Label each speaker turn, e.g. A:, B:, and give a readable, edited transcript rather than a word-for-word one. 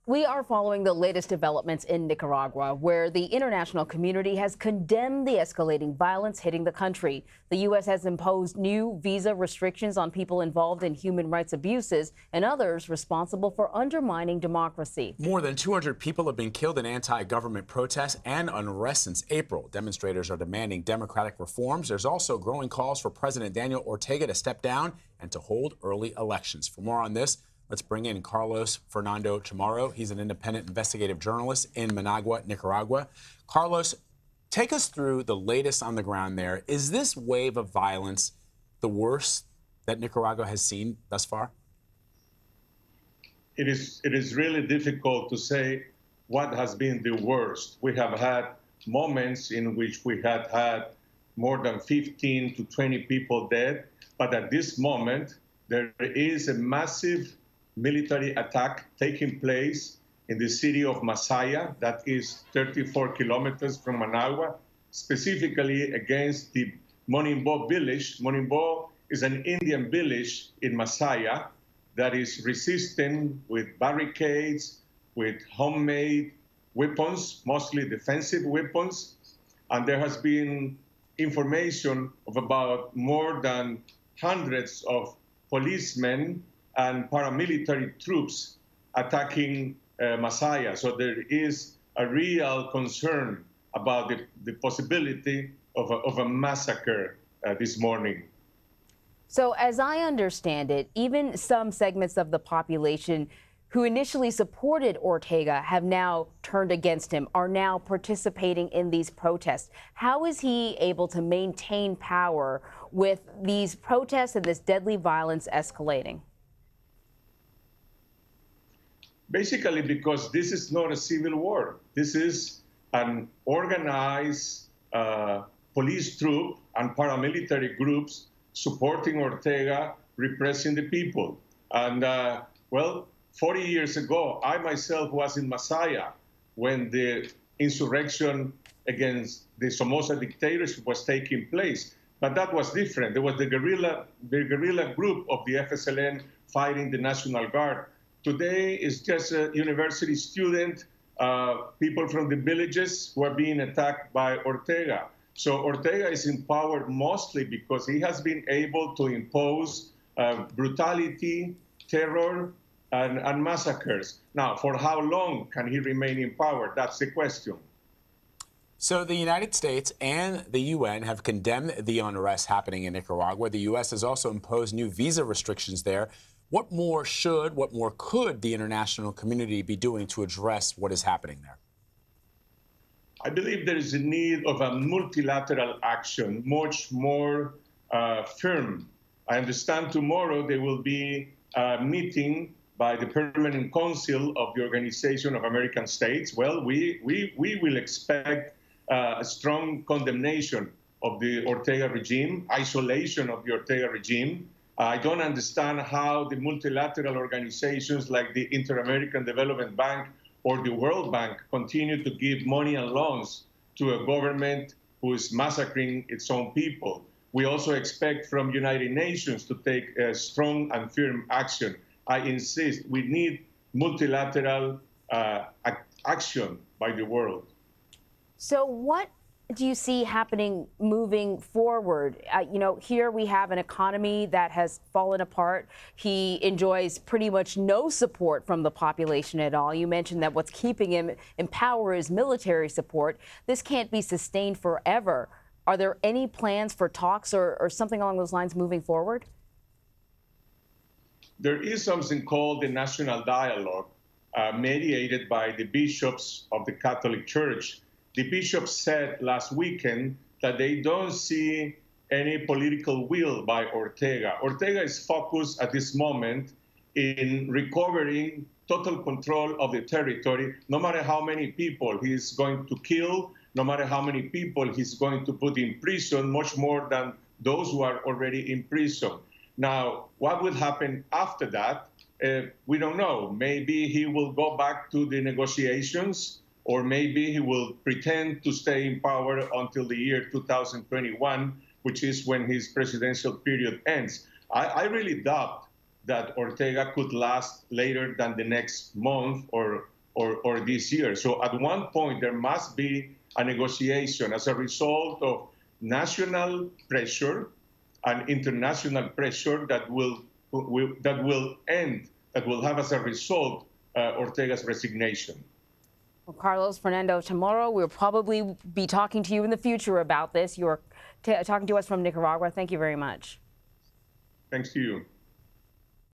A: We are following the latest developments in Nicaragua, where the international community has condemned the escalating violence hitting the country. The U.S. has imposed new visa restrictions on people involved in human rights abuses and others responsible for undermining democracy.
B: More than 200 people have been killed in anti-government protests and unrest since April. Demonstrators are demanding democratic reforms. There's also growing calls for President Daniel Ortega to step down and to hold early elections. For more on this, let's bring in Carlos Fernando Chamorro. He's an independent investigative journalist in Managua, Nicaragua. Carlos, take us through the latest on the ground there. Is this wave of violence the worst that Nicaragua has seen thus far?
C: It is really difficult to say what has been the worst. We have had moments in which we had more than 15 to 20 people dead, but at this moment, there is a massive military attack taking place in the city of Masaya, that is 34 kilometers from Managua, specifically against the Monimbo village. Monimbo is an Indian village in Masaya that is resisting with barricades, with homemade weapons, mostly defensive weapons. And there has been information of about more than hundreds of policemen and paramilitary troops attacking Masaya. So there is a real concern about the possibility of a massacre this morning.
A: So as I understand it, even some segments of the population who initially supported Ortega have now turned against him, are now participating in these protests. How is he able to maintain power with these protests and this deadly violence escalating?
C: Basically because this is not a civil war. This is an organized police troop and paramilitary groups supporting Ortega, repressing the people. And well, 40 years ago, I myself was in Masaya when the insurrection against the Somoza dictatorship was taking place. But that was different. There was the guerrilla group of the FSLN fighting the National Guard. Today, it's just a university student, people from the villages who are being attacked by Ortega. So Ortega is in power mostly because he has been able to impose brutality, terror, and massacres. Now, for how long can he remain in power? That's the question.
B: So the United States and the UN have condemned the unrest happening in Nicaragua. The U.S. has also imposed new visa restrictions there. What more could the international community be doing to address what is happening there?
C: I believe there is a need of a multilateral action, much more firm. I understand tomorrow there will be a meeting by the Permanent Council of the Organization of American States. Well, we will expect a strong condemnation of the Ortega regime, isolation of the Ortega regime. I don't understand how the multilateral organizations like the Inter-American Development Bank or the World Bank continue to give money and loans to a government who is massacring its own people. We also expect from United Nations to take strong and firm action. I insist, we need multilateral action by the world.
A: So what do you see happening moving forward? You know, here we have an economy that has fallen apart. He enjoys pretty much no support from the population at all. You mentioned that what's keeping him in power is military support. This can't be sustained forever. Are there any plans for talks or something along those lines moving forward?
C: There is something called the National Dialogue, mediated by the bishops of the Catholic Church. The bishops said last weekend that they don't see any political will by Ortega. Ortega is focused at this moment in recovering total control of the territory, no matter how many people he's going to kill, no matter how many people he's going to put in prison, much more than those who are already in prison. Now, what will happen after that? We don't know. Maybe he will go back to the negotiations, or maybe he will pretend to stay in power until the year 2021, which is when his presidential period ends. I really doubt that Ortega could last later than the next month or this year. So at one point, there must be a negotiation as a result of national pressure and international pressure that will have as a result Ortega's resignation.
A: Well, Carlos Fernando Chamorro, we'll probably be talking to you in the future about this. You're talking to us from Nicaragua. Thank you very much.
C: Thanks to you.